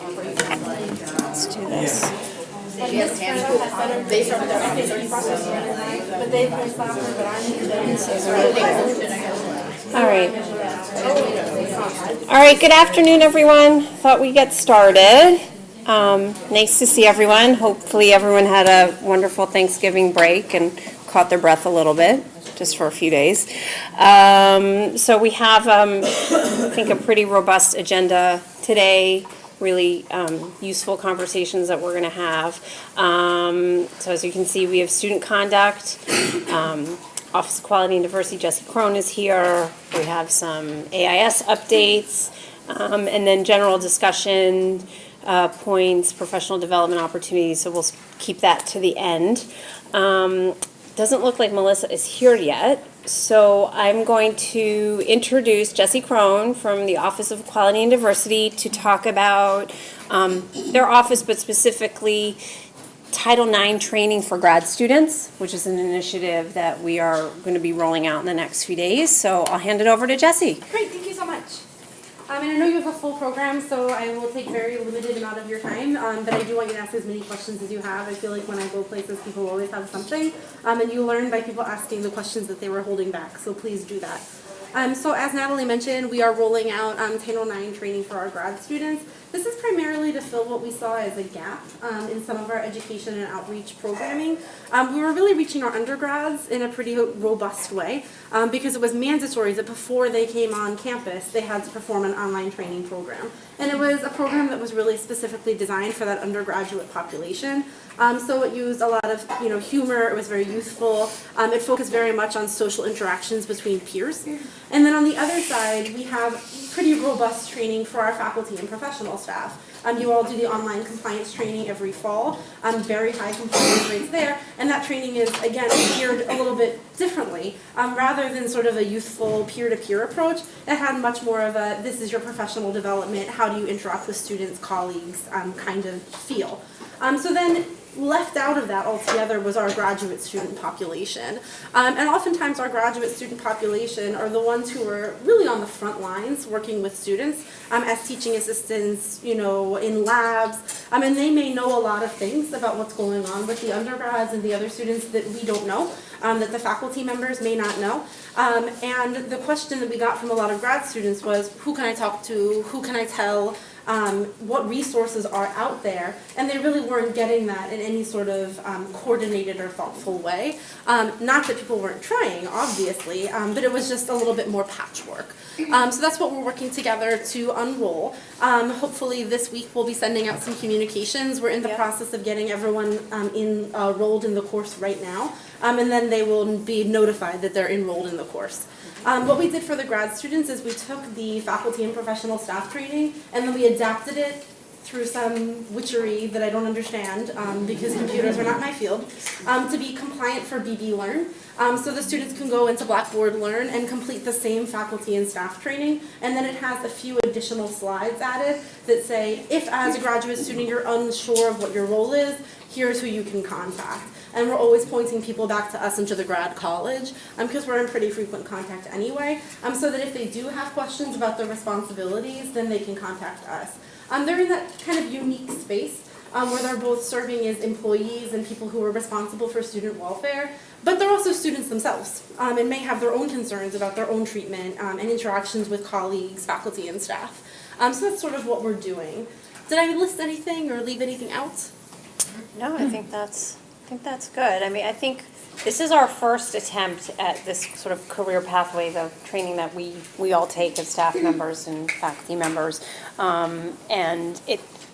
Let's do this. All right. All right, good afternoon, everyone. Thought we'd get started. Nice to see everyone. Hopefully everyone had a wonderful Thanksgiving break and caught their breath a little bit, just for a few days. So we have, I think, a pretty robust agenda today. Really useful conversations that we're going to have. So as you can see, we have student conduct, Office of Quality and Diversity, Jesse Crone is here. We have some AIS updates, and then general discussion points, professional development opportunities, so we'll keep that to the end. Doesn't look like Melissa is here yet, so I'm going to introduce Jesse Crone from the Office of Quality and Diversity to talk about their office, but specifically Title IX training for grad students, which is an initiative that we are going to be rolling out in the next few days. So I'll hand it over to Jesse. Great, thank you so much. And I know you have a full program, so I will take very limited amount of your time, but I do want you to ask as many questions as you have. I feel like when I go places, people always have something, and you learn by people asking the questions that they were holding back, so please do that. So as Natalie mentioned, we are rolling out Title IX training for our grad students. This is primarily to fill what we saw as a gap in some of our education and outreach programming. We were really reaching our undergrads in a pretty robust way because it was mandatory that before they came on campus, they had to perform an online training program. And it was a program that was really specifically designed for that undergraduate population. So it used a lot of humor. It was very youthful. It focused very much on social interactions between peers. And then on the other side, we have pretty robust training for our faculty and professional staff. You all do the online compliance training every fall. Very high compliance rates there. And that training is, again, geared a little bit differently. Rather than sort of a youthful peer-to-peer approach, it had much more of a, this is your professional development, how do you interact with students, colleagues, kind of feel. So then, left out of that altogether was our graduate student population. And oftentimes our graduate student population are the ones who are really on the front lines working with students as teaching assistants, in labs. And they may know a lot of things about what's going on with the undergrads and the other students that we don't know, that the faculty members may not know. And the question that we got from a lot of grad students was, who can I talk to? Who can I tell? What resources are out there, and they really weren't getting that in any sort of coordinated or thoughtful way. Not that people weren't trying, obviously, but it was just a little bit more patchwork. So that's what we're working together to unroll. Hopefully this week we'll be sending out some communications. We're in the process of getting everyone enrolled in the course right now, and then they will be notified that they're enrolled in the course. What we did for the grad students is we took the faculty and professional staff training and then we adapted it through some witchery that I don't understand because computers are not my field, to be compliant for BB Learn. So the students can go into Blackboard Learn and complete the same faculty and staff training, and then it has a few additional slides added that say, if as a graduate student you're unsure of what your role is, here's who you can contact. And we're always pointing people back to us and to the grad college because we're in pretty frequent contact anyway, so that if they do have questions about their responsibilities, then they can contact us. They're in that kind of unique space where they're both serving as employees and people who are responsible for student welfare, but they're also students themselves and may have their own concerns about their own treatment and interactions with colleagues, faculty, and staff. So that's sort of what we're doing. Did I list anything or leave anything out? No, I think that's good. I mean, I think this is our first attempt at this sort of career pathway, the training that we all take as staff members and faculty members. And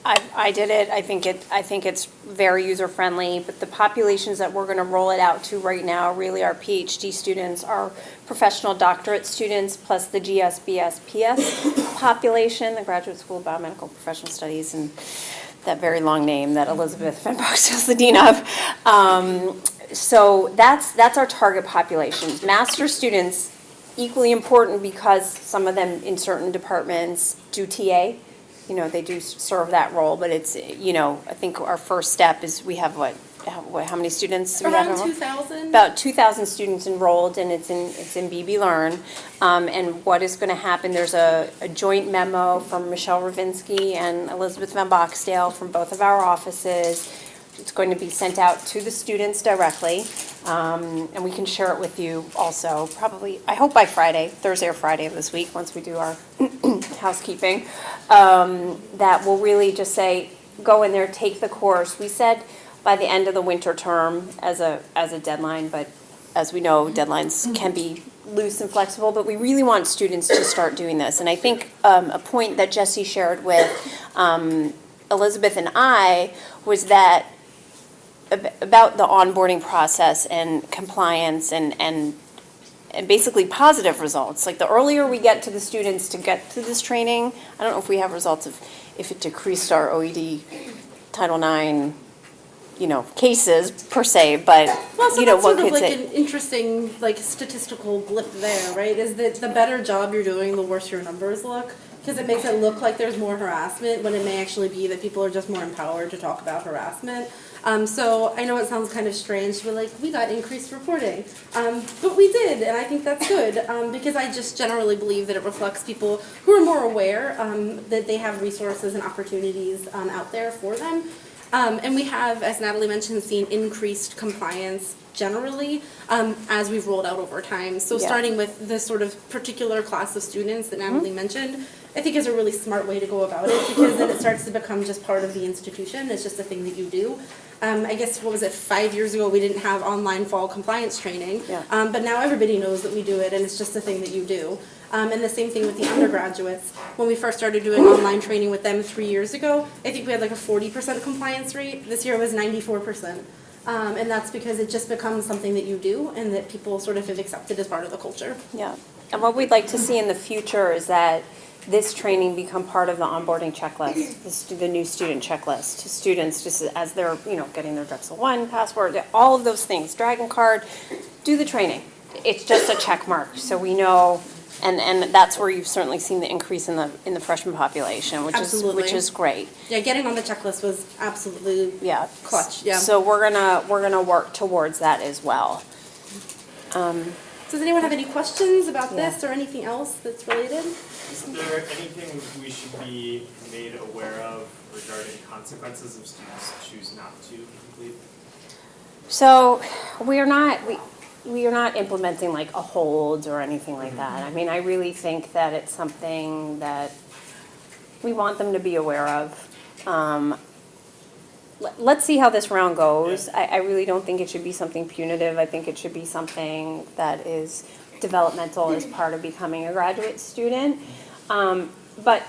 I did it. I think it's very user friendly. But the populations that we're going to roll it out to right now really are PhD students, our professional doctorate students, plus the GSBS-PS population, the Graduate School of Biomedical Professional Studies, and that very long name that Elizabeth Van Boxtel is the dean of. So that's our target populations. Master students, equally important because some of them in certain departments do TA. They do serve that role, but it's, I think our first step is we have how many students do we have Around enrolled? 2,000. About 2,000 students enrolled, and it's in BB Learn. And what is going to happen, there's a joint memo from Michelle Ravinsky and Elizabeth Van Boxdale from both of our offices. It's going to be sent out to the students directly, and we can share it with you also, probably, I hope by Friday, Thursday or Friday of this week, once we do our housekeeping, that will really just say, go in there, take the course. We said by the end of the winter term as a deadline, but as we know, deadlines can be loose and flexible, but we really want students to start doing this. And I think a point that Jessie shared with Elizabeth and I was that about the onboarding process and compliance and basically positive results. Like the earlier we get to the students to get to this training, I don't know if we have results of if it decreased our OED Title IX, cases per se, but, Well, so one that's sort of could like say. an interesting, statistical blip there, right? Is that the better job you're doing, the worse your numbers look. Because it makes it look like there's more harassment when it may actually be that people are just more empowered to talk about harassment. So I know it sounds kind of strange to be like, we got increased reporting. But we did, and I think that's good, because I just generally believe that it reflects people who are more aware that they have resources and opportunities out there for them. And we have, as Natalie mentioned, seen increased compliance generally as we've rolled out over time. So Yeah. starting with the sort of particular class of students that Natalie mentioned, I think is a really smart way to go about it, because then it starts to become just part of the institution. It's just a thing that you do. I guess, 5 years ago we didn't have online fall compliance training, Yeah. but now everybody knows that we do it, and it's just a thing that you do. And the same thing with the undergraduates. When we first started doing online training with them 3 years ago, I think we had like a 40% compliance rate. This year it was 94%. And that's because it just becomes something that you do and that people sort of have accepted as part of the culture. Yeah, and what we'd like to see in the future is that this training become part of the onboarding checklist, the new student checklist to students, just as they're, getting their Drexel One passport, all of those things, Dragon Card, do the training. It's just a check mark, so we know, and that's where you've certainly seen the increase in the freshman population, which Absolutely. is great. Yeah, getting on the checklist was absolutely Yeah. clutch. Yeah. So we're gonna work towards that as well. Does anyone have any questions about this or anything else that's related? Is there anything we should be made aware of regarding consequences if students choose not to complete? So we are not implementing like a hold or anything like that. I mean, I really think that it's something that we want them to be aware of. Let's see how this round goes. I really don't think it should be something punitive. I think it should be something that is developmental as part of becoming a graduate student. But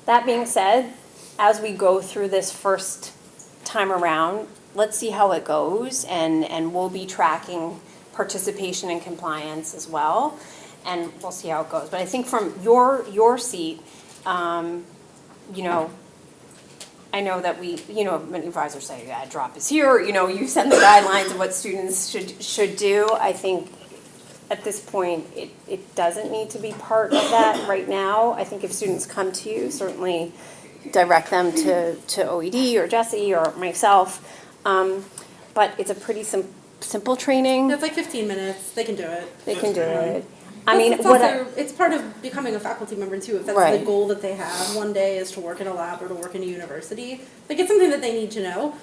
that being said, as we go through this first time around, let's see how it goes, and we'll be tracking participation and compliance as well, and we'll see how it goes. But I think from your seat, I know that many advisors say, yeah, drop is here, you send the guidelines of what students should do. I think at this point, it doesn't need to be part of that right now. I think if students come to you, certainly direct them to OED or Jessie or myself. But it's a pretty simple training. It's like 15 minutes. They can do it. They can do it. It's part of becoming a faculty member too. If that's Right. the goal that they have, one day is to work in a lab or to work in a university. Like it's something that they need to know.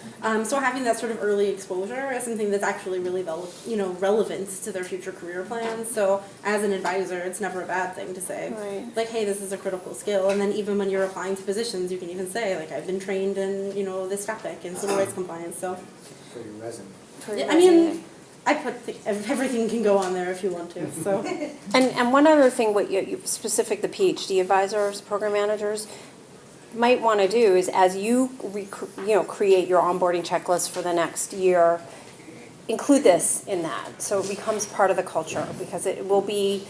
So having that sort of early exposure is something that's actually really relevant to their future career plans. So as an advisor, it's never a bad thing to say, Right. like, hey, this is a critical skill. And then even when you're applying to positions, you can even say, like, I've been trained in this topic and civil rights compliance. So For your resume. yeah, I mean, I put everything can go on there if you want to. So. And one other thing, what you specific the PhD advisors, program managers might want to do is as you create your onboarding checklist for the next year, include this in that so it becomes part of the culture, because it will be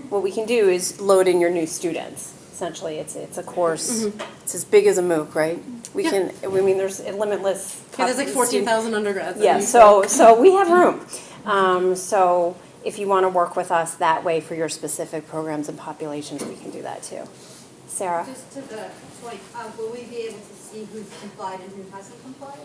what we can do is load in your new students. Essentially, it's a course. It's as big as a MOOC, right? Yeah. There's a limitless. Yeah, there's like 14,000 undergrads. Yeah, so we have room. So if you want to work with us that way for your specific programs and populations, we can do that too. Sarah? Just to the point, will we be able to see who's complied and who hasn't complied?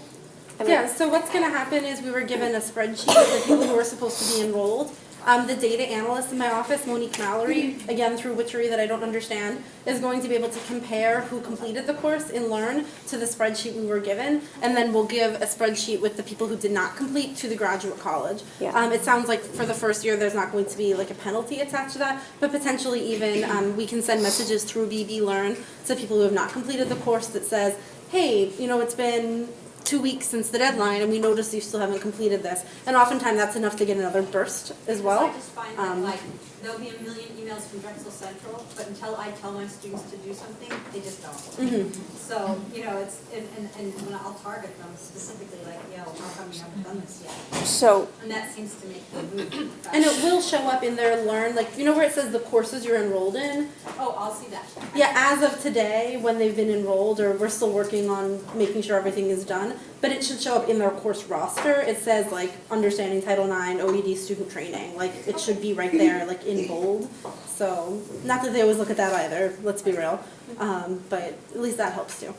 Yeah, so what's going to happen is we were given a spreadsheet of the people who were supposed to be enrolled. The data analyst in my office, Monique Mallory, again through witchery that I don't understand, is going to be able to compare who completed the course in Learn to the spreadsheet we were given, and then we'll give a spreadsheet with the people who did not complete to the graduate college. Yeah. It sounds like for the first year there's not going to be like a penalty attached to that, but potentially even we can send messages through BB Learn to people who have not completed the course that says, hey, you know, it's been 2 weeks since the deadline and we noticed you still haven't completed this. And oftentimes that's enough to get another burst as well. I just find that like there'll be a million emails from Drexel Central, but until I tell my students to do something, they just don't. So, you know, it's, and when I'll target them specifically, like, yo, how come you haven't done this yet? So, And that seems to make them move. And it will show up in their Learn, like, you know where it says the courses you're enrolled in? Oh, I'll see that. Yeah, as of today, when they've been enrolled, or we're still working on making sure everything is done, but it should show up in their course roster. It says, like, Understanding Title IX, OED Student Training, like, it should be right there, like, in bold. So, not that they always look at that either, let's be real, but at least that helps too.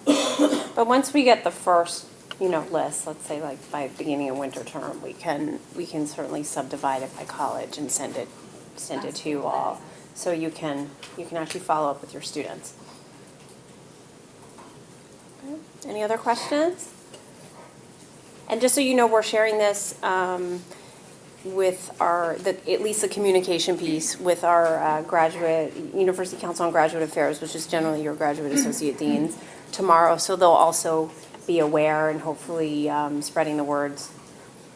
but once we get the first, you know, list, let's say like by beginning of winter term, we can certainly subdivide it by college and send it to you all, so you can actually follow up with your students. Okay. Any other questions? And just so you know, we're sharing this with at least the communication piece with our graduate, University Council on Graduate Affairs, which is generally your graduate associate deans, tomorrow. So they'll also be aware and hopefully spreading the words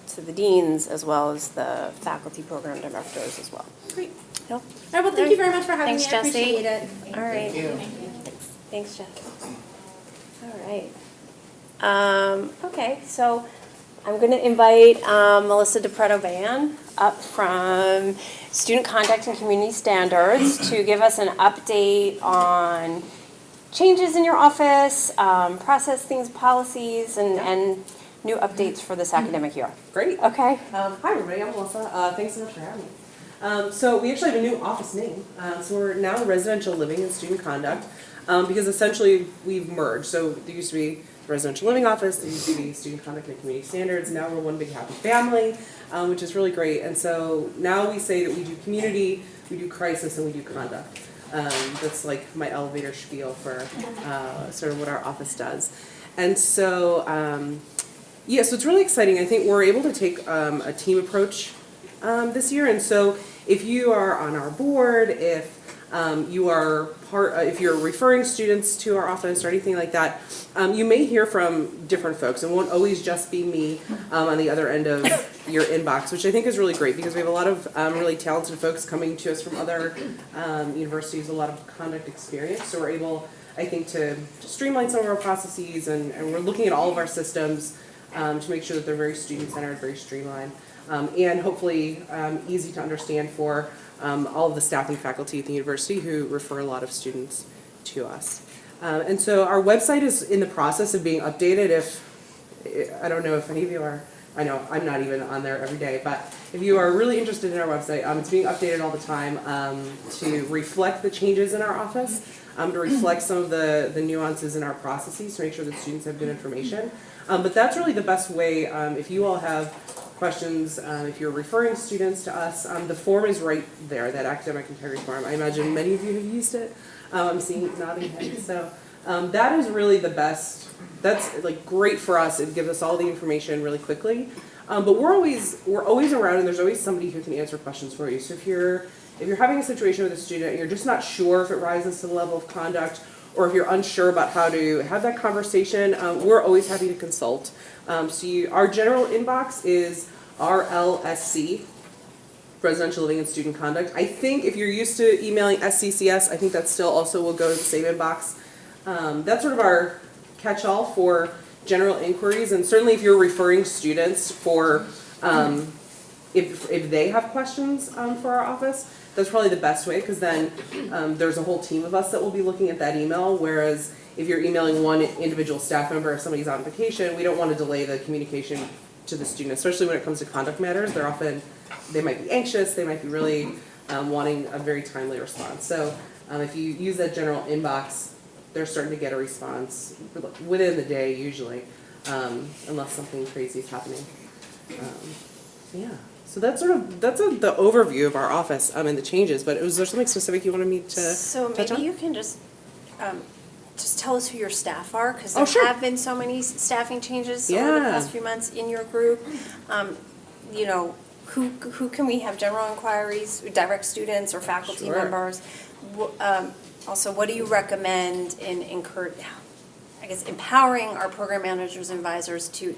to the deans as well as the faculty program directors as well. Great. No? All right, well, thank you very much for having Thanks, me. I Jessie. appreciate it. All right. Thanks, Jeff. All right. Okay, so I'm going to invite Melissa DePreto-Van up from Student Conduct and Community Standards to give us an update on changes in your office, process things, policies, and new updates for this academic year. Great. Okay? Hi everybody, I'm Melissa. Thanks so much for having me. So we actually have a new office name. So we're now Residential Living and Student Conduct because essentially we've merged. So there used to be the Residential Living Office, there used to be Student Conduct and Community Standards. Now we're one big happy family, which is really great. And so now we say that we do community, we do crisis, and we do conduct. That's like my elevator spiel for sort of what our office does. And so, yeah, so it's really exciting. I think we're able to take a team approach this year. And so if you are on our board, if you are if you're referring students to our office or anything like that, you may hear from different folks. It won't always just be me on the other end of your inbox, which I think is really great because we have a lot of really talented folks coming to us from other universities, a lot of conduct experience. So we're able, I think, to streamline some of our processes, and we're looking at all of our systems to make sure that they're very student-centered, very streamlined, and hopefully easy to understand for all of the staff and faculty at the university who refer a lot of students to us. And so our website is in the process of being updated. I don't know if any of you are, I know I'm not even on there every day, but if you are really interested in our website, it's being updated all the time to reflect the changes in our office, to reflect some of the nuances in our processes to make sure that students have good information. But that's really the best way. If you all have questions, if you're referring students to us, the form is right there, that academic integrity form. I imagine many of you have used it. I'm seeing nodding heads. So that is really the best. That's like great for us. It gives us all the information really quickly. But we're always around, and there's always somebody who can answer questions for you. So if you're having a situation with a student and you're just not sure if it rises to the level of conduct, or if you're unsure about how to have that conversation, we're always happy to consult. So our general inbox is RLSC, Residential Living and Student Conduct. I think if you're used to emailing SCCS, I think that still also will go to the same inbox. That's sort of our catch-all for general inquiries, and certainly if you're referring students for, if they have questions for our office, that's probably the best way, because then there's a whole team of us that will be looking at that email, whereas if you're emailing one individual staff member, if somebody's on vacation, we don't want to delay the communication to the student, especially when it comes to conduct matters. They might be anxious, they might be really wanting a very timely response. So if you use that general inbox, they're starting to get a response within the day usually, unless something crazy is happening. Yeah. So that's the overview of our office and the changes. But was there something specific you wanted me to So touch maybe on? you can just tell us who your staff are, because Oh, there sure. have been so many staffing changes over the Yeah. past few months in your group. You know, who can we have general inquiries, direct students or faculty Sure. members? Also, what do you recommend in empowering our program managers and advisors to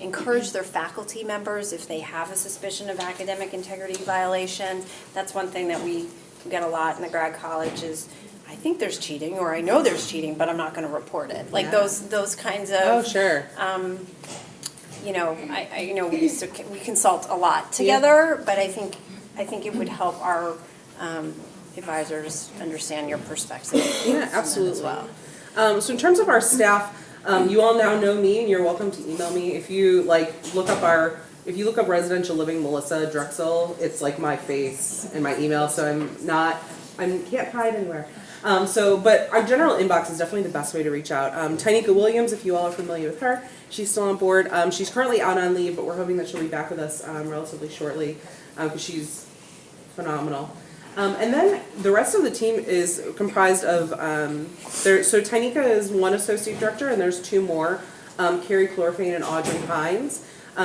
encourage their faculty members if they have a suspicion of academic integrity violations? That's one thing that we get a lot in the grad college is, I think there's cheating, or I know there's cheating, but I'm not going to report it. Like Yeah. those kinds of. Oh, sure. You know, I know we consult a lot together, but I think it would help our advisors understand your perspective. Yeah, absolutely. As well. So in terms of our staff, you all now know me, and you're welcome to email me if you look up residential living Melissa Drexel. It's like my face and my email, so can't hide anywhere. But our general inbox is definitely the best way to reach out. Tynika Williams, if you all are familiar with her, she's still on board. She's currently out on leave, but we're hoping that she'll be back with us relatively shortly because she's phenomenal. And then the rest of the team is comprised of, so Tynika is one associate director, and there's two more, Carrie Chlorphane and Audrey Hines.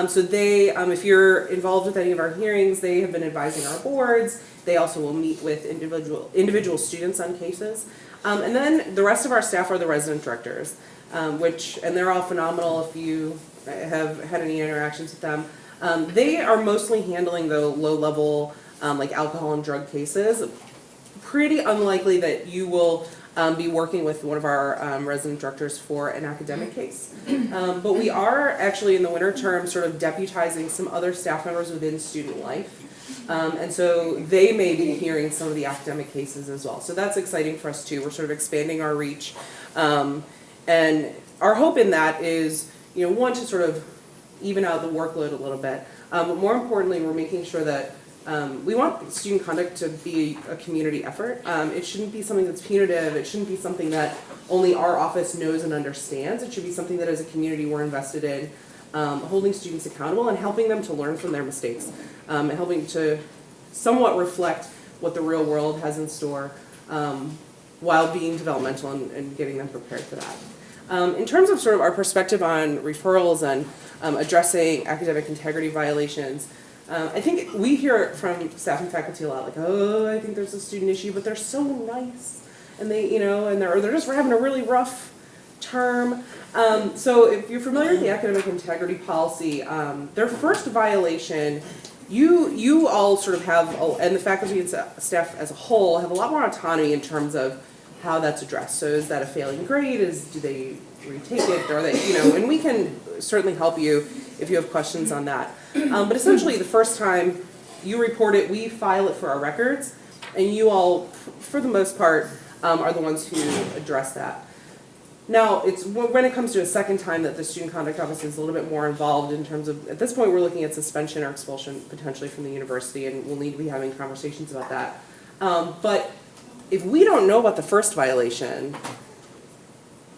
So they, if you're involved with any of our hearings, they have been advising our boards. They also will meet with individual students on cases. And then the rest of our staff are the resident directors, and they're all phenomenal if you have had any interactions with them. They are mostly handling the low-level, like alcohol and drug cases. Pretty unlikely that you will be working with one of our resident directors for an academic case. But we are actually in the winter term sort of deputizing some other staff members within student life. And so they may be hearing some of the academic cases as well. So that's exciting for us too. We're sort of expanding our reach. And our hope in that is, one, to sort of even out the workload a little bit. But more importantly, we're making sure that we want student conduct to be a community effort. It shouldn't be something that's punitive. It shouldn't be something that only our office knows and understands. It should be something that as a community we're invested in, holding students accountable and helping them to learn from their mistakes, and helping to somewhat reflect what the real world has in store while being developmental and getting them prepared for that. In terms of sort of our perspective on referrals and addressing academic integrity violations, I think we hear it from staff and faculty a lot, like, oh, I think there's a student issue, but they're so nice, and they, and they're just having a really rough term. So if you're familiar with the academic integrity policy, their first violation, you all sort of have, and the faculty and staff as a whole have a lot more autonomy in terms of how that's addressed. So is that a failing grade? Do they retake it? Are they, and we can certainly help you if you have questions on that. But essentially the first time you report it, we file it for our records, and you all, for the most part, are the ones who address that. Now, it's when it comes to a second time that the Student Conduct Office is a little bit more involved in terms of, at this point we're looking at suspension or expulsion potentially from the university, and we'll need to be having conversations about that. But if we don't know about the first violation,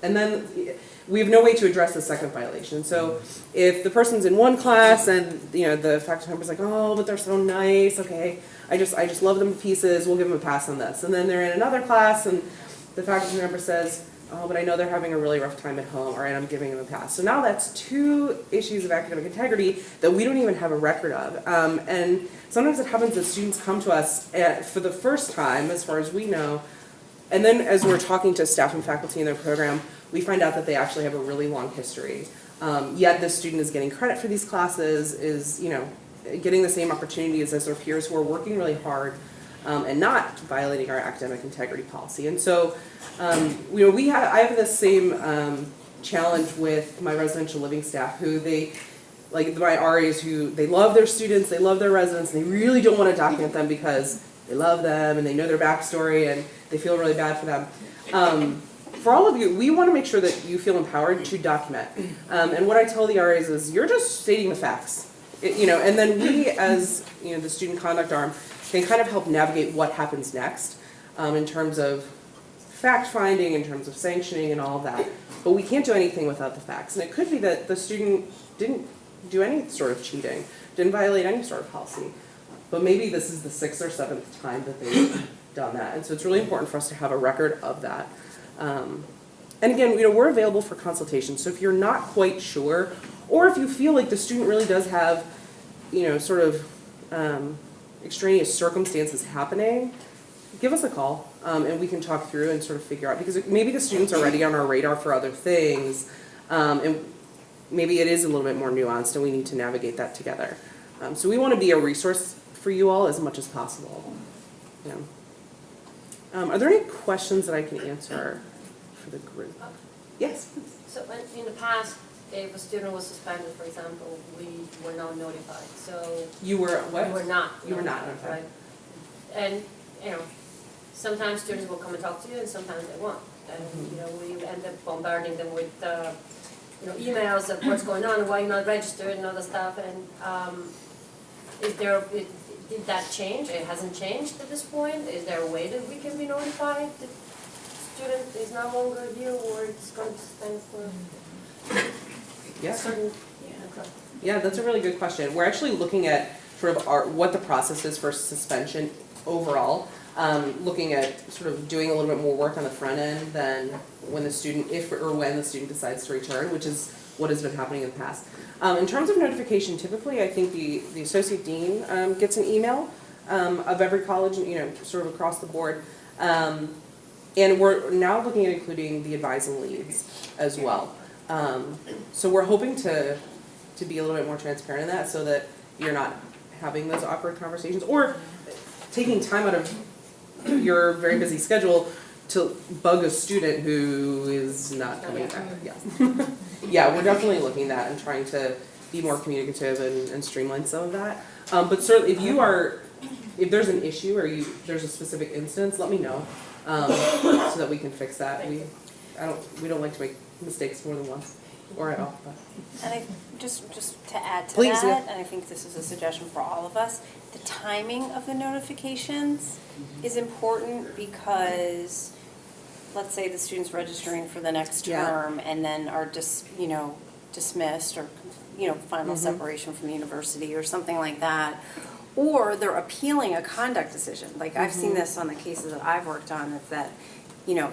and then we have no way to address the second violation. So if the person's in one class and the faculty member's like, oh, but they're so nice, okay, I just love them to pieces, we'll give them a pass on this. And then they're in another class and the faculty member says, oh, but I know they're having a really rough time at home, all right, I'm giving them a pass. So now that's two issues of academic integrity that we don't even have a record of. And sometimes it happens that students come to us for the first time, as far as we know, and then as we're talking to staff and faculty in their program, we find out that they actually have a really long history. Yet this student is getting credit for these classes, is getting the same opportunities as their peers who are working really hard and not violating our academic integrity policy. And so, I have this same challenge with my residential living staff, who my RAs, who they love their students, they love their residents, and they really don't want to document them because they love them and they know their backstory and they feel really bad for them. For all of you, we want to make sure that you feel empowered to document. And what I tell the RAs is, you're just stating the facts, and then we, as the student conduct arm, can kind of help navigate what happens next in terms of fact-finding, in terms of sanctioning and all of that. But we can't do anything without the facts. And it could be that the student didn't do any sort of cheating, didn't violate any sort of policy. But maybe this is the 6th or 7th time that they've done that. And so it's really important for us to have a record of that. And again, we're available for consultation. So if you're not quite sure, or if you feel like the student really does have, sort of extraneous circumstances happening, give us a call, and we can talk through and sort of figure out, because maybe the student's already on our radar for other things, and maybe it is a little bit more nuanced and we need to navigate that together. So we want to be a resource for you all as much as possible. Yeah. Are there any questions that I can answer for the group? Yes? So in the past, if a student was suspended, for example, we were not notified, so. You were what? We were not. You were not notified. Right? And, sometimes students will come and talk to you and sometimes they won't. And, we end up bombarding them with, emails of what's going on, why you're not registered and other stuff. And did that change? It hasn't changed at this point? Is there a way that we can be notified that student is no longer here or it's going to suspend for Yeah. certain? Okay. Yeah, that's a really good question. We're actually looking at sort of what the process is for suspension overall. Looking at sort of doing a little bit more work on the front end than when the student, if or when the student decides to return, which is what has been happening in the past. In terms of notification, typically I think the associate dean gets an email of every college, sort of across the board. And we're now looking at including the advising leads as well. So we're hoping to be a little bit more transparent in that so that you're not having those awkward conversations or taking time out of your very busy schedule to bug a student who is not coming back. Yeah. Yeah, we're definitely looking at that and trying to be more communicative and streamline some of that. But certainly if there's an issue or there's a specific instance, let me know so that we can fix that. We don't like to make mistakes more than once or at all. But. And I just to add to Please, that, yeah. and I think this is a suggestion for all of us, the timing of the notifications is important because let's say the student's registering for the next term and then are dismissed or final separation from the university or something like that. Or they're appealing a conduct decision. Like I've seen this on the cases that I've worked on, is that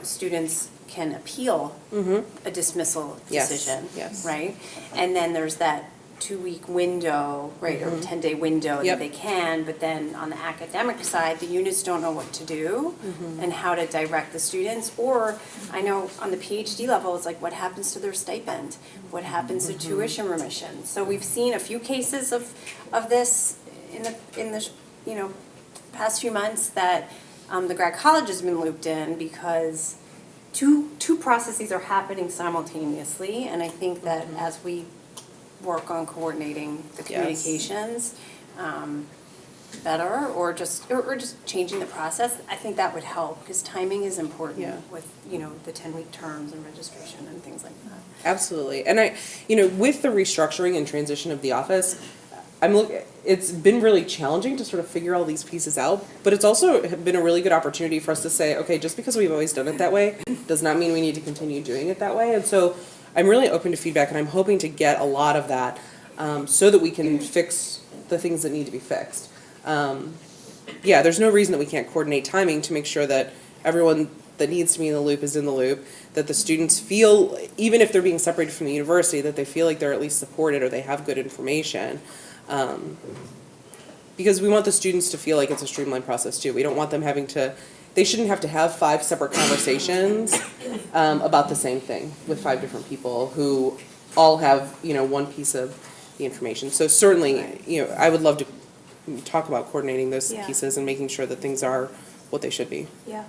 students can appeal a dismissal decision, Yes. right? And then there's that 2-week window, right, or 10-day window that they can, but then on the academic side, the units don't know what to do and how to direct the students. Or I know on the PhD level, it's like what happens to their stipend? What happens to tuition remission? So we've seen a few cases of this in the past few months that the grad college has been looped in because two processes are happening simultaneously, and I think that as we work on coordinating the communications better, or just changing the process, I think that would help because timing is important with the 10-week terms and registration and things like that. Absolutely, and with the restructuring and transition of the office, it's been really challenging to sort of figure all these pieces out, but it's also been a really good opportunity for us to say, okay, just because we've always done it that way does not mean we need to continue doing it that way. And so I'm really open to feedback, and I'm hoping to get a lot of that so that we can fix the things that need to be fixed. There's no reason that we can't coordinate timing to make sure that everyone that needs to be in the loop is in the loop, that the students feel, even if they're being separated from the university, that they feel like they're at least supported or they have good information. Because we want the students to feel like it's a streamlined process too. We don't want them they shouldn't have to have 5 separate conversations about the same thing with 5 different people who all have, one piece of the information. So certainly, I would love to talk about coordinating those pieces and making sure that things are what they should be. Yeah,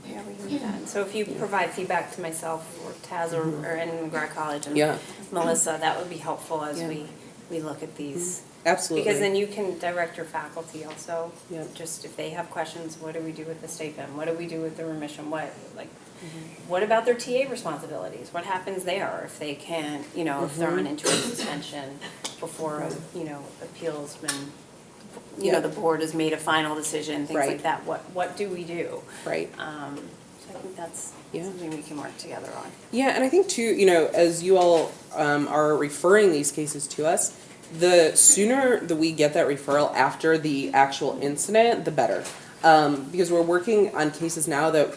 yeah, we can do that. So if you provide feedback to myself or Taz or in grad college and Melissa, that would be helpful as we look at these. Absolutely. Because then you can direct your faculty also. Yep. Just if they have questions, what do we do with the stipend? What do we do with the remission? What about their TA responsibilities? What happens there if they can't, if they're on interim suspension before, appeal's been, the board has made a final decision, things like that. What do we do? Right. So I I think that's Yeah. something we can work together on. Yeah, and I think too, you know, as you all are referring these cases to us, the sooner that we get that referral after the actual incident, the better. Because we're working on cases now that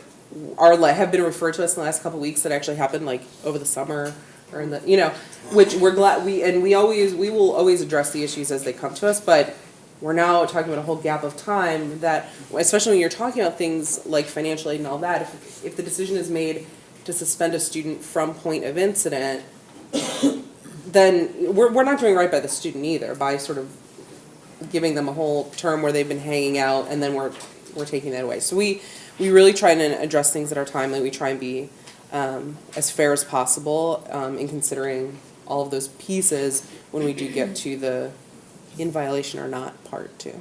have been referred to us in the last couple of weeks that actually happened like over the summer or in the, you know, which we're glad we will always address the issues as they come to us, but we're now talking about a whole gap of time that, especially when you're talking about things like financial aid and all that, if the decision is made to suspend a student from point of incident, then we're not doing right by the student either by sort of giving them a whole term where they've been hanging out and then we're taking that away. So we really try and address things that are timely. We try and be as fair as possible in considering all of those pieces when we do get to the in violation or not part too.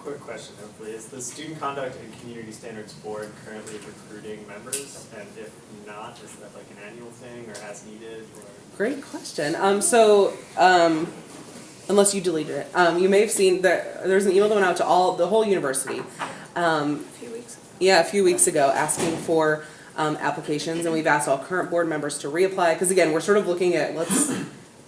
Quick question, hopefully. Is the Student Conduct and Community Standards Board currently recruiting members? And if not, is that like an annual thing or as needed? Or? Great question. Unless you deleted it, you may have seen that there's an email that went out to the whole university. A few weeks ago. Yeah, a few weeks ago, asking for applications, and we've asked all current board members to reapply. Because again, we're sort of looking at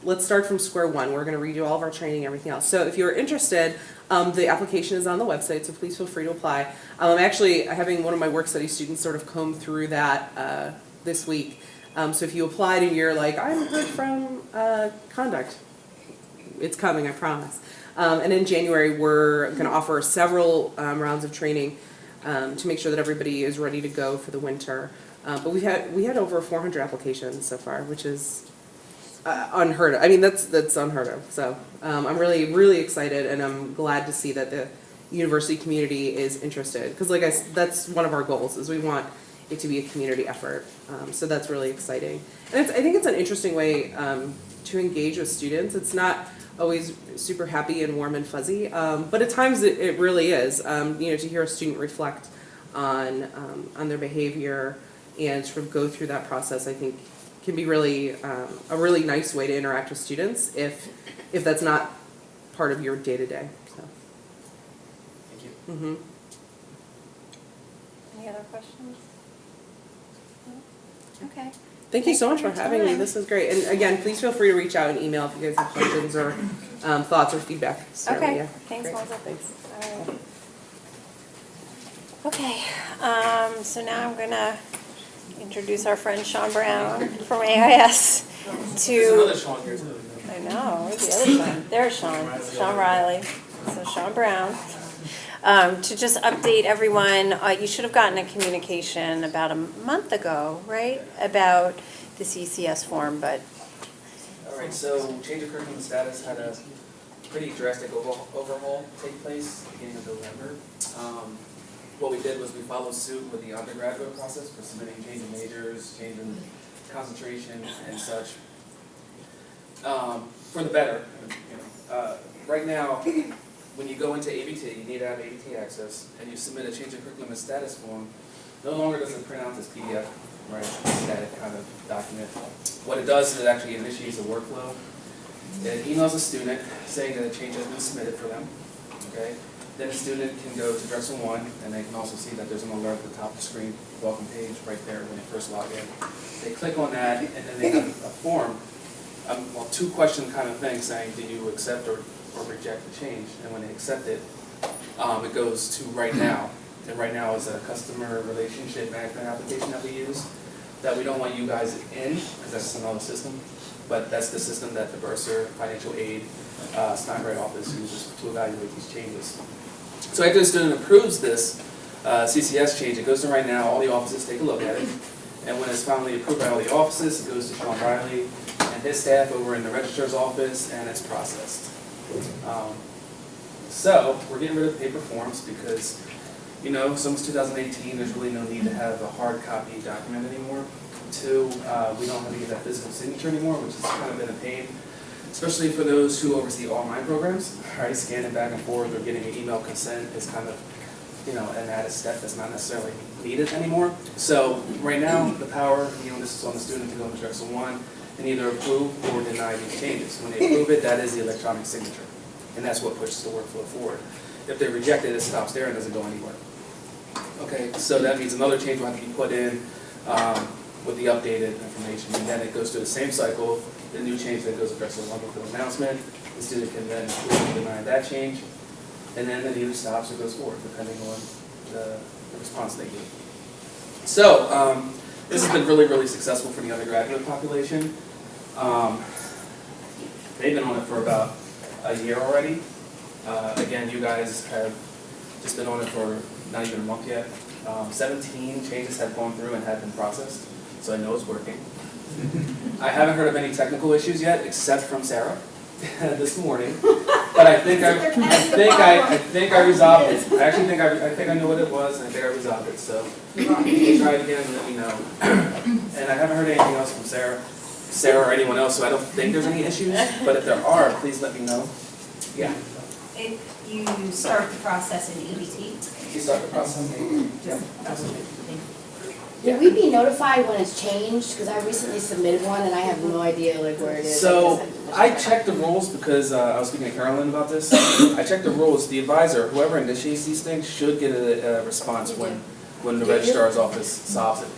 let's start from square one. We're going to redo all of our training, everything else. So if you're interested, the application is on the website, so please feel free to apply. I'm actually having one of my work study students sort of comb through that this week. So if you applied and you're like, I'm heard from conduct, it's coming, I promise. And in January, we're going to offer several rounds of training to make sure that everybody is ready to go for the winter. But we had over 400 applications so far, which is unheard of. I mean, that's unheard of. So I'm really, really excited, and I'm glad to see that the university community is interested. Because like that's one of our goals, is we want it to be a community effort. So that's really exciting. And I think it's an interesting way to engage with students. It's not always super happy and warm and fuzzy, but at times it really is. You know, to hear a student reflect on their behavior and sort of go through that process, I think can be really a really nice way to interact with students if that's not part of your day-to-day. So. Thank you. Mm-hmm. Any other questions? No? Okay. Thank you so much Thanks for for your having me. time. This is great. And again, please feel free to reach out and email if you guys have questions or thoughts or feedback. Certainly, Okay, yeah. thanks, Great. Melissa. Thanks. All right. Okay, so now I'm gonna introduce our friend Sean Brown from AIS to. Sean here too. I know, where's the other Sean? There's Sean Riley. So Sean Brown. To just update everyone, you should have gotten a communication about a month ago, right? About the CCS form, but All right, so change of curriculum status had a pretty drastic overhaul take place beginning of November. What we did was we followed suit with the undergraduate process for submitting change in majors, change in concentration, and such. For the better, right now, when you go into ABT, you need to have ABT access, and you submit a change of curriculum and status form, no longer does it print out this PDF, right, static kind of document. What it does is it actually initiates a workflow. It emails a student saying that a change has been submitted for them, okay? Then a student can go to Drexel 1, and they can also see that there's an alert at the top of the screen, welcome page, right there when they first log in. They click on that, and then they have a form, two question kind of thing saying, do you accept or reject the change? And when they accept it, it goes to Right Now. And Right Now is a customer relationship management application that we use that we don't want you guys in, because that's another system. But that's the system that the bursar, financial aid, Steinberg office uses to evaluate these changes. So after the student approves this CCS change, it goes to Right Now, all the offices take a look at it. And when it's finally approved by all the offices, it goes to Sean Riley and his staff over in the registrar's office, and it's processed. So we're getting rid of paper forms because, since 2018, there's really no need to have a hard copy document anymore. Two, we don't have to get that physical signature anymore, which has kind of been a pain, especially for those who oversee online programs, right? Scanning back and forth or getting an email consent is kind of, an added step that's not necessarily needed anymore. So right now, the power, this is on the student to go into Drexel 1 and either approve or deny these changes. When they approve it, that is the electronic signature, and that's what pushes the workflow forward. If they reject it, it stops there and doesn't go anywhere. Okay, so that means another change will have to be put in with the updated information, and then it goes through the same cycle, the new change that goes to Drexel 1 with the announcement, the student can then approve or deny that change, and then it either stops or goes forward, depending on the response they give. So, this has been really, really successful for the undergraduate population. They've been on it for about a year already. Again, you guys have just been on it for not even a month yet. 17 changes have gone through and have been processed, so I know it's working. I haven't heard of any technical issues yet, except from Sarah this morning. But I think I resolved it. I actually think I know what it was, and I think I resolved it. So you can try it again and let me know. And I haven't heard anything else from Sarah or anyone else, so I don't think there's any issues. But if there are, please let me know. Yeah. If you start the process in EBT. You start the process. Yeah. Will we be notified when it's changed? Because I recently submitted one and I have no idea like where it is. So I checked the rules because I was speaking to Carolyn about this. I checked the rules. The advisor, whoever initiates these things, should get a response when the registrar's office solves it.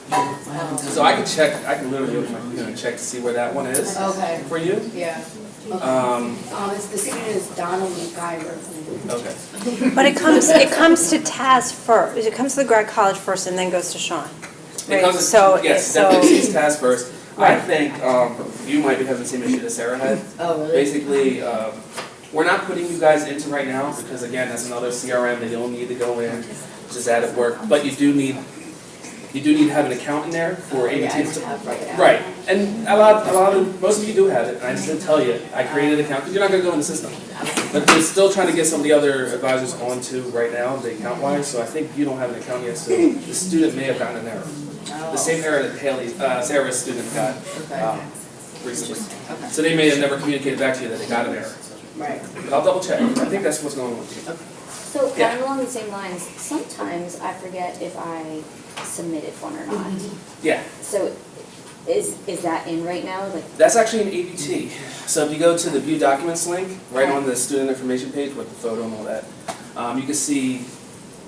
So I can check. I can literally open my computer and check to see where that one is. Okay. For you. Yeah. It's the student is Donald McGyver. Okay. But it comes to Taz first, it comes to the grad college first and then goes to Sean. Right, Because so, yes, so, definitely sees task first. I Right. think you might be having the same issue that Sarah had. Oh, really? Basically, we're not putting you guys into right now because again, that's another CRM that you'll need to go in, just added work. But you do need to have an account in there for Yeah, I ABT. just have right now. Right, and most of you do have it, and I just didn't tell you. I created an account because you're not going to go in the system. But we're still trying to get some of the other advisors onto right now, the account wise. So I think you don't have an account yet, so the student may have gotten an error. The same error that Sarah's student got recently. Okay. So they may have never communicated back to you that they got an error. Right. But I'll double check. I think that's what's going on with you. So Yeah. kind of along the same lines, sometimes I forget if I submitted one or not. Yeah, So is that in right now? Like, that's actually an ABT. So if you go to the View Documents link, right on the student information page with the photo and all that, you can see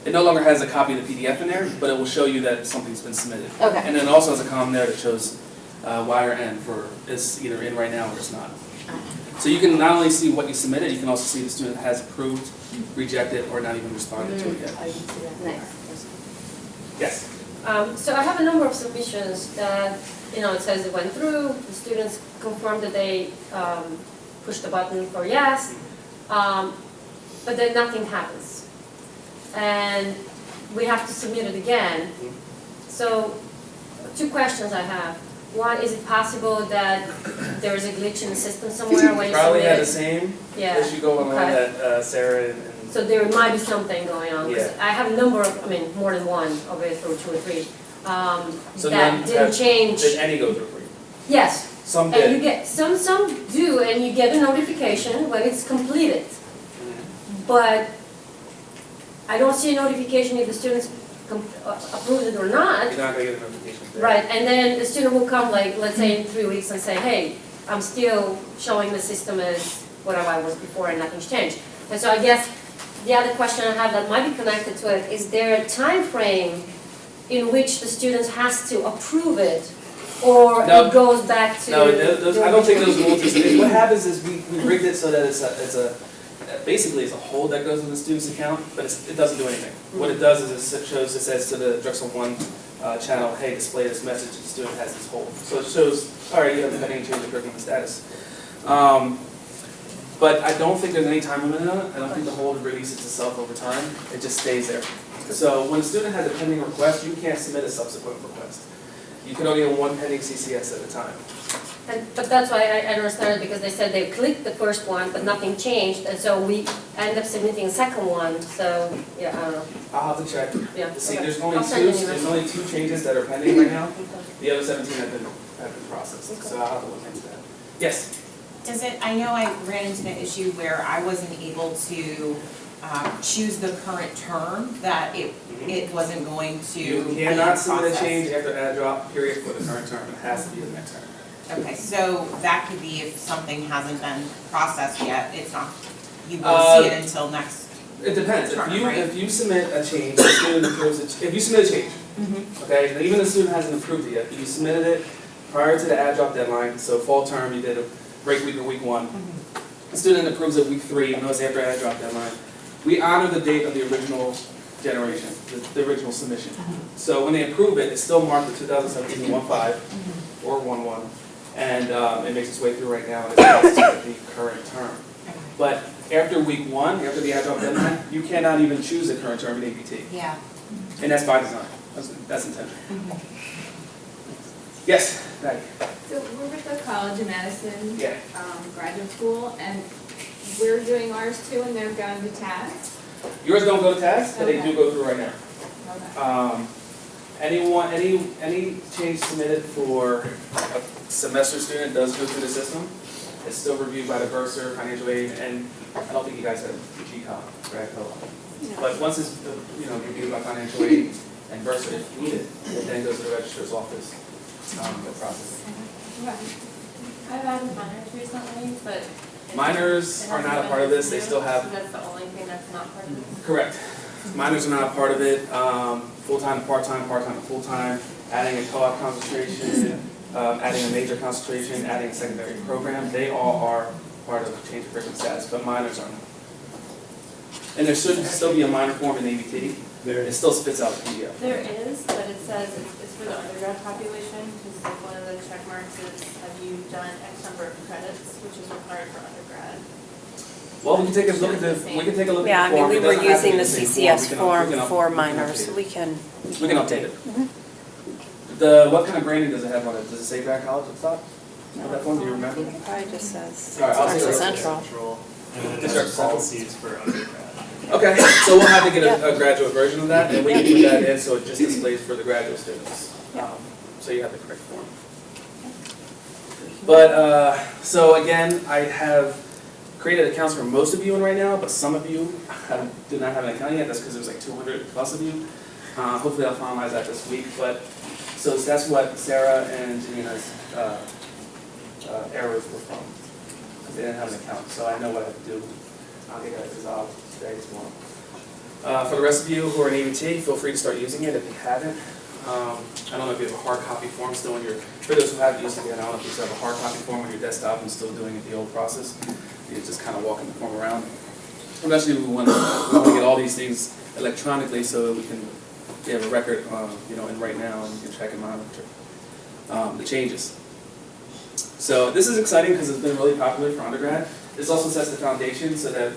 it no longer has a copy of the PDF in there, but it will show you that something's been submitted. Okay. And then it also has a column there that shows Y or N for it's either in right now or it's not. So you can not only see what you submitted, you can also see the student has approved, rejected, or not even responded to it yet. nice. Yes. So I have a number of submissions that, it says it went through, the students confirmed that they pushed the button for yes, but then nothing happens. And we have to submit it again. So, two questions I have. One, is it possible that there is a glitch in the system somewhere when you Probably submit had it? the same Yeah. issue going on Okay. that Sarah and So there might be something going on, because Yeah. I have a number of, more than one, obviously, or two or three, So that none didn't have- change. Did any go through for you? Yes, Some and you did. get, some do, and you get a notification when it's completed. But I don't see a notification if the students approved it or not. You're not gonna get a notification. there. Right, and then the student will come, like, let's say in 3 weeks and say, hey, I'm still showing the system as whatever I was before and nothing's changed. And so I guess the other question I have that might be connected to it, is there a time frame in which the student has to approve it? Or No. it goes back to? No, those, I don't think those the rules, what happens is we rigged it so that basically it's a hold that goes in the student's account, but it doesn't do anything. What it does is it says to the Drexel 1 channel, hey, display this message, the student has this hold. So it shows, all right, you have pending change of curriculum status. But I don't think there's any time limit on it. I don't think the hold releases itself over time. It just stays there. So when a student has a pending request, you can't submit a subsequent request. You can only have one pending CCS at a time. But that's why I understand it, because they said they clicked the first one, but nothing changed, and so we end up submitting a second one, so, yeah, I don't know. I'll have to check. Yeah, See, okay. there's only I'll send you an email. there's only 2 changes that are pending right now. The other 17 have been processed, so I'll have to look into that. Yes? I know I ran into an issue where I wasn't able to choose the current term, that it wasn't going to You be cannot submit a processed. change after add drop period for the current term. It has to be the next term. Okay, so that could be if something hasn't been processed yet, it's not, you Uh, won't see it until next. It depends. Sure, If you, right. if you submit a change, the student approves it, if you submit a change, Mm-hmm. okay, and even the student hasn't approved it yet, but you submitted it prior to the add drop deadline, so fall term, you did a break week or week 1. The student approves it week 3, even though it's after add drop deadline. We honor the date of the original generation, the original submission. So when they approve it, it's still marked the 2017 1.5 or 1.1, and it makes its way through right now, and it's passed to the current term. But after week 1, after the add drop deadline, you cannot even choose the current term in ABT, Yeah. and that's by design. That's intentional. Yes, Patty. So we're with the College of Medicine Yeah. graduate school, and we're doing ours too, and they're going to TAS. Yours don't go to TAS, but they do Okay. go through right now. Okay. Any change submitted for a semester student does go through the system. It's still reviewed by the bursar, financial aid, and I don't think you guys have GCOM, Grad Co-op. But once it's, reviewed by financial aid and bursar if needed, it then goes to the registrar's office, for processing. I've added minors recently, but. Minors are not a part of this, they still have. So that's the only thing that's not part of this? Correct. Minors are not a part of it. Full-time to part-time, part-time to full-time, adding a co-op concentration, adding a major concentration, adding a secondary program, they all are part of change of curriculum status, but minors are not. And there should still be a minor form in ABT. It still spits out a PDF. There is, but it says it's for the undergrad population, because like one of the check marks is, have you done X number of credits, which is required for undergrad. Well, we can take a look at the Yeah, I form. mean, It we were doesn't have to using be the same CCS We form can for update minors, it. we can. We can update it. What kind of branding does it have on it? Does it say Grad College at the top? That form, do you remember? It probably just says All right, I'll take a Drexel look. Central. And then District there's Central. policies for undergrad. Okay, so we'll have to get a graduate version of that, and we can put that in so it just displays for the graduate students. So you have the correct form. But, so again, I have created accounts for most of you in right now, but some of you do not have an account yet. That's because there's like 200 plus of you. Hopefully I'll finalize that this week, but, so that's what Sarah and Janina's errors were from, because they didn't have an account, so I know what I have to do. I'll get that resolved today, tomorrow. For the rest of you who are in ABT, feel free to start using it if you haven't. I don't know if you have a hard copy form still in your, for those who haven't used it yet, I don't know if you still have a hard copy form on your desktop and still doing it the old process. You're just kind of walking the form around. Eventually we want to get all these things electronically so we can have a record, in right now, and you can check and monitor the changes. So this is exciting because it's been really popular for undergrad. This also sets the foundation so that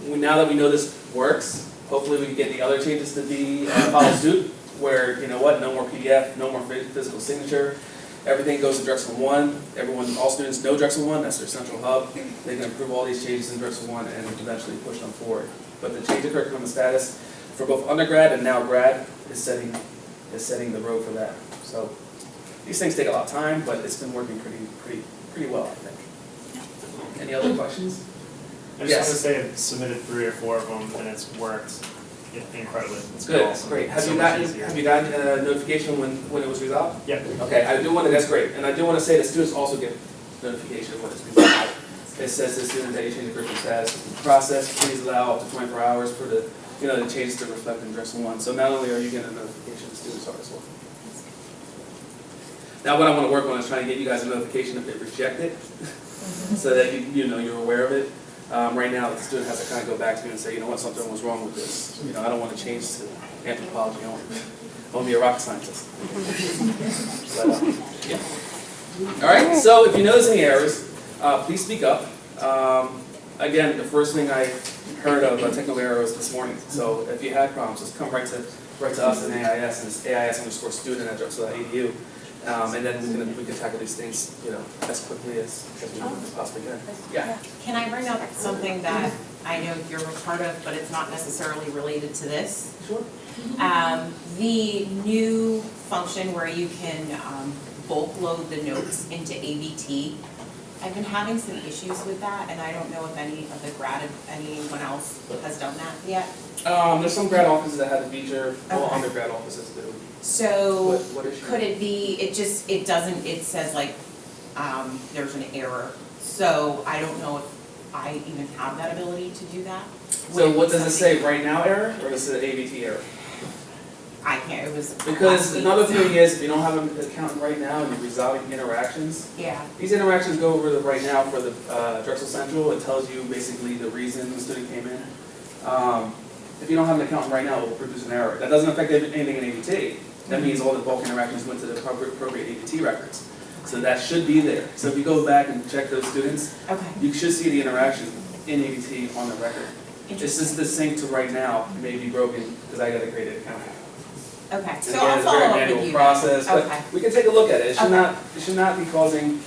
now that we know this works, hopefully we can get the other changes to be follow suit, where, no more PDF, no more physical signature. Everything goes to Drexel 1. All students know Drexel 1, that's their central hub. They can approve all these changes in Drexel 1 and eventually push them forward. But the change of curriculum and status for both undergrad and now grad is setting the road for that. So these things take a lot of time, but it's been working pretty well, I think. Any other questions? I just want to say I've submitted 3 or 4 of them and it's worked incredibly. It's Good, awesome. great. It's so much easier. Have you gotten a notification when it was resolved? Yep. Okay, that's great. And I do want to say that students also get notification of when it's resolved. It says to students that you change the curriculum status process, please allow up to 24 hours for the changes to reflect in Drexel 1. So not only are you getting a notification, the students are as well. Now what I want to work on is trying to get you guys a notification if they reject it, so that you're aware of it. Right now, the student has to kind of go back to me and say, something was wrong with this. I don't want to change to anthropology. I want to be a rocket scientist. But, yeah. All right. So if you notice any errors, please speak up. Again, the first thing I heard of a technical error was this morning. So if you had problems, just come right to us in AIS, and it's AIS_student@drexel.edu. And then we can tackle these things, as quickly as we possibly can. Yeah. Can I bring up something that I know you're a part of, but it's not necessarily related to this? Sure. The new function where you can bulk load the notes into ABT, I've been having some issues with that, and I don't know if anyone else has done that yet. There's some grad offices that have the feature, all undergrad offices do. So, What issue? could it be, it says like, there's an error. So I don't know if I even have that ability to do that. So what does it say, right now error, or is it ABT error? I can't, it was. Because another thing is, if you don't have an accountant right now and you're resolving interactions, Yeah, these interactions go over the right now for the Drexel Central. It tells you basically the reason the student came in. If you don't have an accountant right now, it will produce an error. That doesn't affect anything in ABT. That means all the bulk interactions went to the appropriate ABT records. So that should be there. So if you go back and check those students, okay. you should see the interaction in ABT on the record. It's just the sync to right now may be broken because I got to create an account. Okay, And so again, I'll it's a follow very up manual with you. process, Okay. but we can take a look at it. It should Okay. not be causing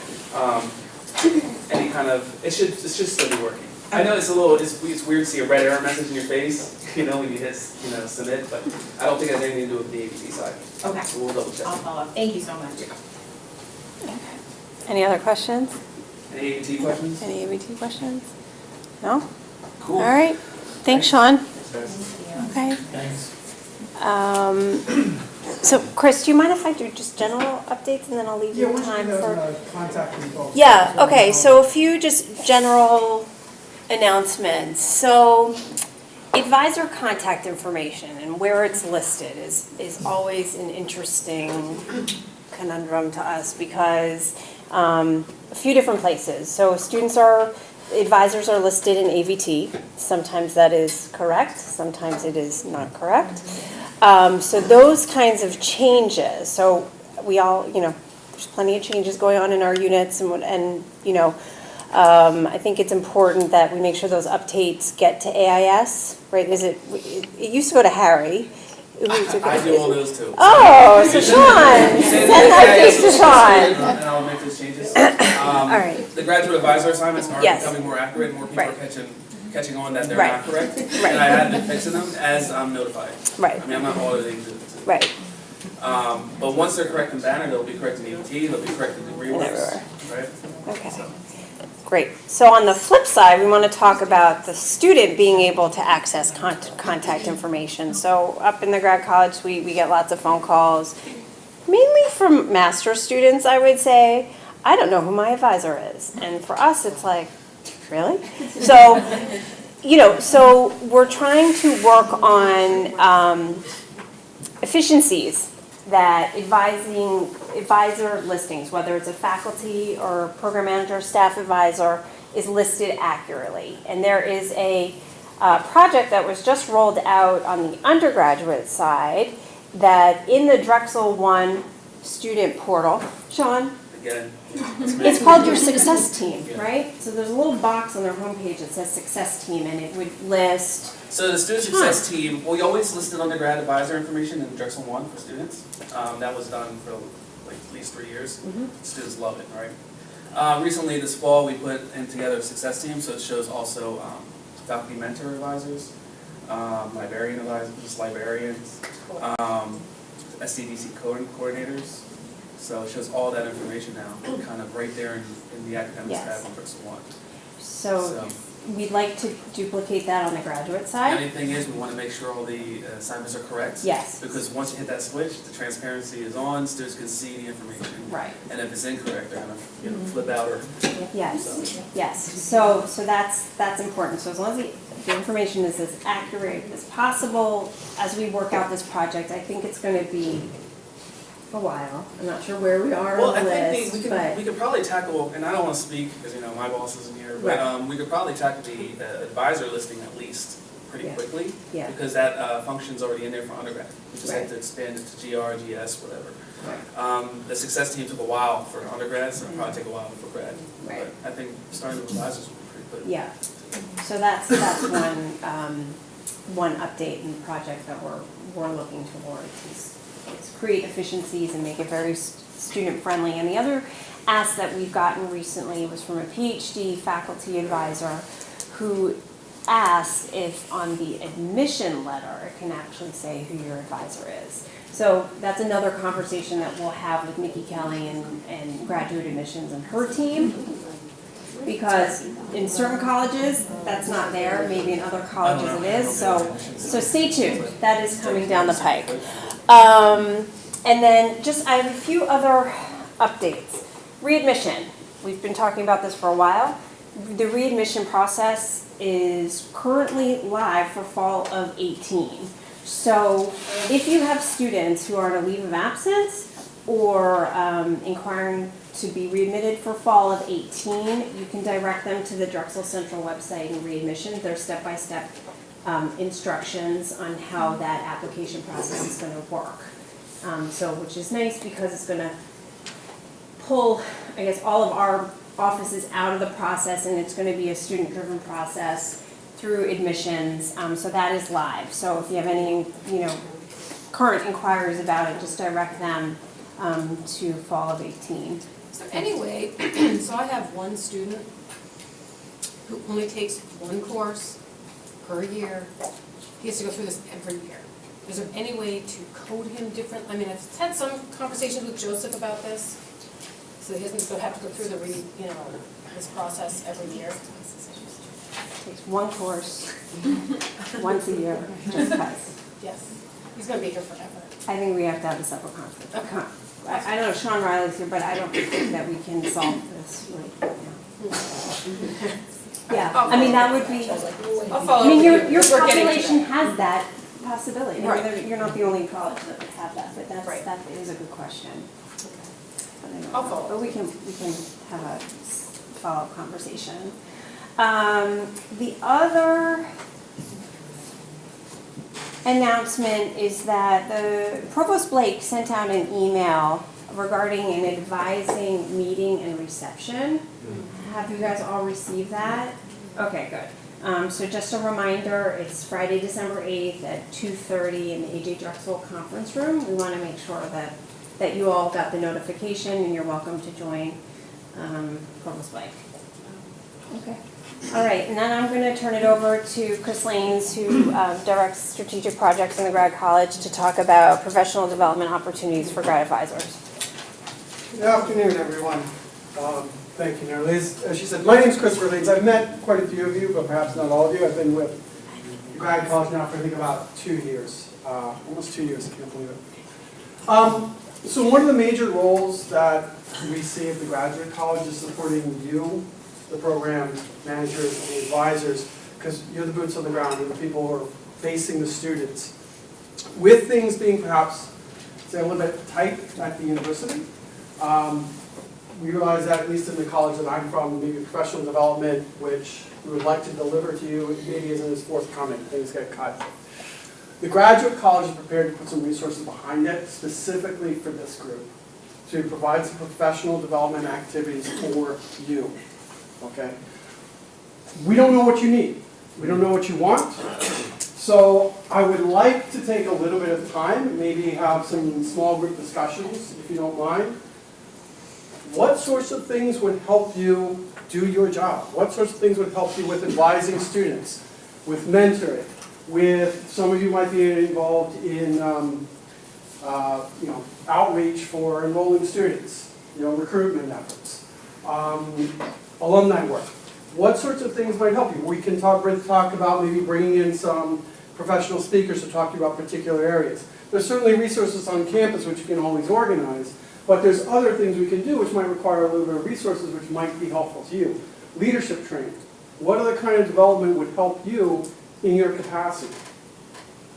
any kind of. It should still be working. I know it's weird to see a red error message in your face, when you hit submit, but I don't think it has anything to do with the ABT side. Okay, So we'll double check. I'll follow up. Thank you so much. Any other questions? Any ABT questions? Any ABT questions? No? Cool. All right. Thanks, Sean. Thanks, guys. Okay. Thanks. So Chris, do you mind if I do just general updates and then I'll leave you time for? Contact info. Yeah, okay, so a few just general announcements. So advisor contact information and where it's listed is always an interesting conundrum to us because a few different places. So advisors are listed in AVT. Sometimes that is correct, sometimes it is not correct. So those kinds of changes, so we all, there's plenty of changes going on in our units and I think it's important that we make sure those updates get to AIS, right? It used to go to Harry. I do all those too. Oh, so Sean, send updates to Sean. And I'll make those changes. All right. The graduate advisor assignments are Yes. becoming more accurate, more people are Right. catching on that they're Right. not correct. Right. And I have been fixing them as I'm notified. Right, I mean, I'm not auditing the. right. But once they're correct in Banner, they'll be correct in EBT, they'll be correct in degree works, everywhere. right? Okay. So, Great. So on the flip side, we want to talk about the student being able to access contact information. So up in the grad college, we get lots of phone calls, mainly from master's students, I would say. I don't know who my advisor is. And for us, it's like, really? So, so we're trying to work on efficiencies that advisor listings, whether it's a faculty or program manager or staff advisor, is listed accurately. And there is a project that was just rolled out on the undergraduate side that in the Drexel One student portal, Sean, again, it's called your success team, right? So there's a little box on their homepage that says success team and it would list. so the student success team, we always listed undergrad advisor information in Drexel One for students. That was done for like at least 3 years. Students love it, right? Recently this fall, we put together a success team, so it shows also faculty mentor advisors, librarian advisors, librarians, SCDC coordinators. So it shows all that information now, kind of right there in the academic Yes. staff on Drexel One. So we'd like to duplicate that on the graduate The side. only thing is, we want to make sure all the assignments are correct. Yes. Because once you hit that switch, the transparency is on, students can see the information. Right. And if it's incorrect, they're gonna, flip out or. Yes, yes. So that's important. So as long as the information is as accurate as possible as we work out this project, I think it's going to be a while. I'm not sure where we are Well, on the I list, think but we could probably tackle, and I don't want to speak because, my boss isn't here, but Right. we could probably tackle the advisor listing at least pretty Yeah. quickly. Yeah. Because that function's already in there for undergrad. We just Right. have to expand it to GR, GS, whatever. Right. The success team took a while for undergrad, so it'll probably take a while for grad. Right. But I think starting with advisors would be pretty good. yeah. So that's one update in the project that we're looking towards is create efficiencies and make it very student friendly. And the other ask that we've gotten recently was from a PhD faculty advisor who asked if on the admission letter it can actually say who your advisor is. So that's another conversation that we'll have with Nikki Kelly and graduate admissions and her team. Because in certain colleges, that's not there, maybe in other colleges it is, so stay tuned, that is coming down the pike. And then I have a few other updates. Readmission, we've been talking about this for a while. the readmission process is currently live for fall of 18. So if you have students who are on a leave of absence or inquiring to be readmitted for fall of 18, you can direct them to the Drexel Central website and readmission. There's step-by-step instructions on how that application process is going to work. Which is nice because it's going to pull, I guess, all of our offices out of the process, and it's going to be a student-driven process through admissions. So that is live. So if you have any, current inquiries about it, just direct them to fall of 18. So anyway, so I have one student who only takes one course per year. He has to go through this every year. Is there any way to code him different? I mean, I've had some conversations with Joseph about this, so he doesn't have to go through this process every year. Takes one course once a year, just because. Yes, he's gonna be here forever. I think we have to have a separate conference. Okay. I don't know, Sean Riley's here, but I don't think that we can solve this right now. Yeah, I mean, that would be, I'll follow I mean, up with you. your We're getting to population that. has that possibility. I Right. mean, you're not the only college that would have that, but Right. that is a good question. But I don't I'll know. follow up. But we can have a follow-up conversation. The other announcement is that the Provost Blake sent out an email regarding an advising meeting and reception. Have you guys all received that? Okay, good. So just a reminder, it's Friday, December 8th at 2:30 in the AJ Drexel Conference Room. We want to make sure that you all got the notification and you're welcome to join Provost Blake. Okay. All right, and then I'm going to turn it over to Chris Lanes, who directs strategic projects in the Grad College, to talk about professional development opportunities for grad advisors. Good afternoon, everyone. Thank you, Natalie. As she said, my name is Christopher Lanes. I've met quite a few of you, but perhaps not all of you. I've been with the Grad College now for, I think, about 2 years. Almost 2 years, I can't believe it. So one of the major roles that we see at the Graduate College is supporting you, the program managers and the advisors, because you're the boots on the ground, you're the people who are facing the students. With things being perhaps, say, a little bit tight at the university, we realize that, at least in the college that I'm from, maybe professional development, which we would like to deliver to you, maybe isn't as forthcoming, things get cut. The Graduate College is prepared to put some resources behind it, specifically for this group, to provide some professional development activities for you. Okay? We don't know what you need. We don't know what you want. So I would like to take a little bit of time, maybe have some small group discussions, if you don't mind. What sorts of things would help you do your job? What sorts of things would help you with advising students, with mentoring, with, some of you might be involved in outreach for enrolling students, recruitment efforts, alumni work. What sorts of things might help you? We can talk about maybe bringing in some professional speakers to talk to you about particular areas. There's certainly resources on campus which you can always organize, but there's other things we can do which might require a little bit of resources which might be helpful to you. Leadership training. What other kind of development would help you in your capacity?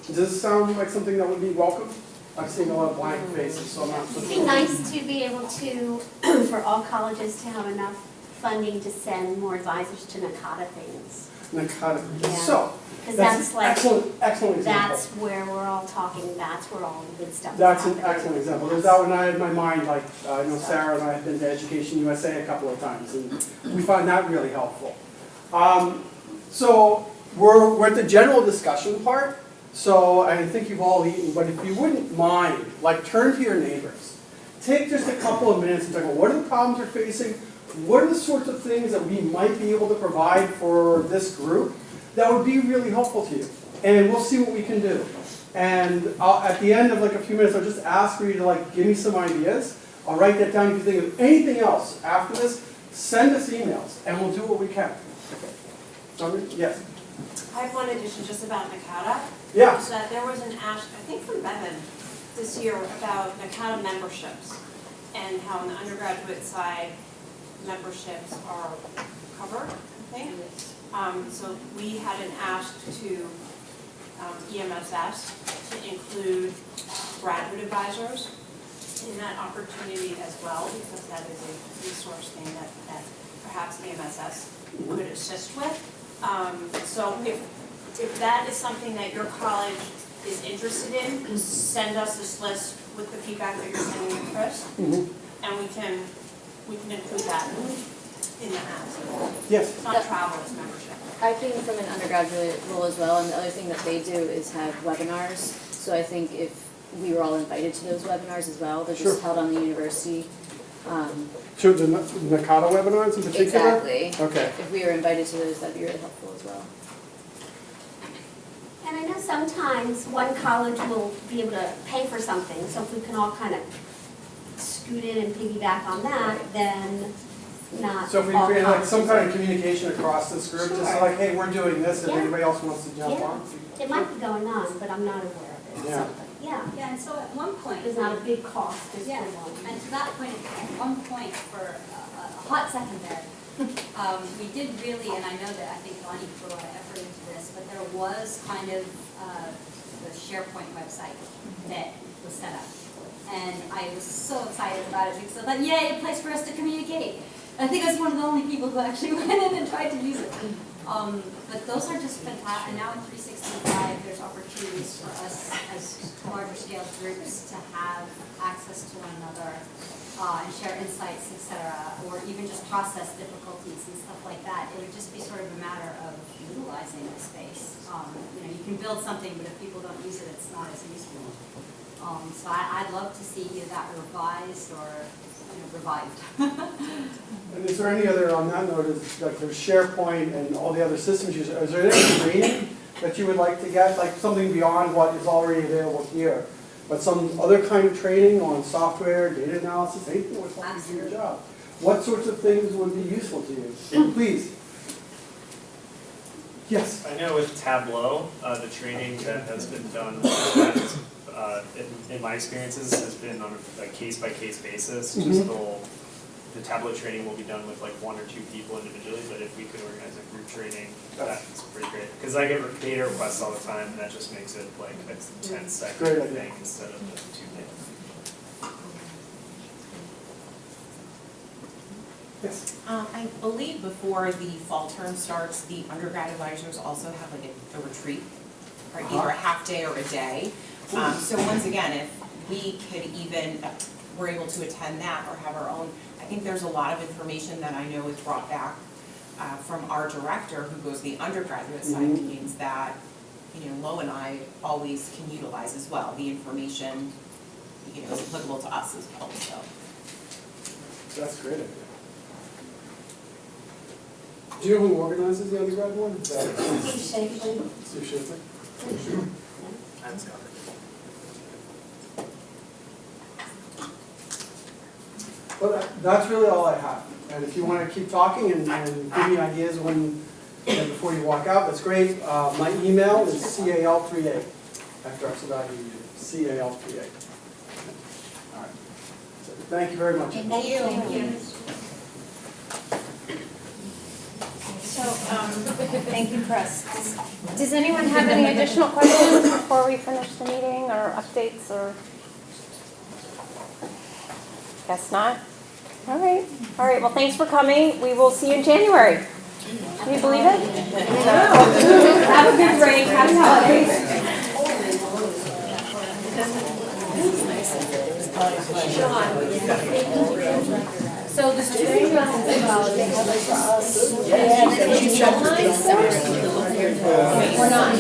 Does this sound like something that would be welcome? I'm seeing a lot of blank faces, so I'm not... It'd be nice to be able to, for all colleges to have enough funding to send more advisors to NACADA things. NACADA. Yeah. So, Because that's that's like, excellent example. that's where we're all talking, that's where all the good stuff is That's an happening. excellent example. There's that one I had in my mind, like, Sarah and I have been to Education USA a couple of times, and we find that really helpful. So we're at the general discussion part, so I think you've all eaten, but if you wouldn't mind, like, turn to your neighbors. Take just a couple of minutes and talk about what are the problems you're facing, what are the sorts of things that we might be able to provide for this group that would be really helpful to you. And we'll see what we can do. And at the end of like a few minutes, I'll just ask for you to give me some ideas. I'll write that down. If you think of anything else after this, send us emails and we'll do what we can. Yes? I have one addition just about NACADA. Yeah. So that there was an ask, I think from Bevan this year, about NACADA memberships and how on the undergraduate side, memberships are covered. So we had an ask to EMSS to include graduate advisors in that opportunity as well, because that is a resource thing that perhaps EMSS could assist with. So if that is something that your college is interested in, send us this list with the feedback that you're sending to Chris, and we can include that in the ask. Yes. It's not travel, it's membership. I came from an undergraduate role as well, and the other thing that they do is have webinars. So I think if we were all invited to those webinars as well, they're just held on the university. So the NACADA webinars in particular? Exactly. Okay. If we were invited to those, that'd be really helpful as well. And I know sometimes one college will be able to pay for something, so if we can all kind of scoot in and piggyback on that, then not So if we all create like colleges some kind are- of communication across this group, just Sure. like, hey, we're doing this, if Yeah. anybody else wants to jump Yeah. on. It might be going on, but I'm not aware of it, Yeah. something, yeah. Yeah, and so at one point. There's not a big cost, just Yeah, for one. and to that point, at one point, for a hot second there, we did really, and I know that I think Lonnie put a lot of effort into this, but there was kind of the SharePoint website that was set up. And I was so excited about it because I thought, yay, a place for us to communicate. I think I was one of the only people who actually went in and tried to use it. But those are just fantastic. And now in 365, there's opportunities for us as larger scale groups to have access to one another and share insights, etc., or even just process difficulties and stuff like that. It would just be sort of a matter of utilizing the space. You can build something, but if people don't use it, it's not as useful. So I'd love to see that revised or revived. And is there any other, on that note, is like there's SharePoint and all the other systems used, is there any training that you would like to get, like something beyond what is already available here? But some other kind of training on software, data analysis, anything that would help you do your job? What sorts of things would be useful to you? Please. Yes. I know with Tableau, the training that has been done in my experiences has been on a case-by-case basis. Just the Tableau training will be done with like 1 or 2 people individually, but if we could organize a group training, that's pretty great. Because I get data requests all the time, and that just makes it like a 10-second thing instead of the 2 minutes. Yes. I believe before the fall term starts, the undergrad advisors also have like a retreat, or either a half day or a day. So once again, if we could even, we're able to attend that or have our own, I think there's a lot of information that I know is brought back from our director who goes the undergraduate side meetings that, Lo and I always can utilize as well. The information, is applicable to us as well, so. That's a great idea. Do you know who organizes the undergrad one? Steve Shafley. Shifley? I'm Scott. Well, that's really all I have. And if you want to keep talking and give me ideas before you walk out, that's great. My email is cal38 at drexel.edu. cal38. All right. So, thank you very much. Thank you. So, thank you, Chris. Does anyone have any additional questions before we finish the meeting or updates or? Guess not. All right. All right. Well, thanks for coming. We will see you in January. Can you believe it? Have a good break. Happy holidays. So the student We're not.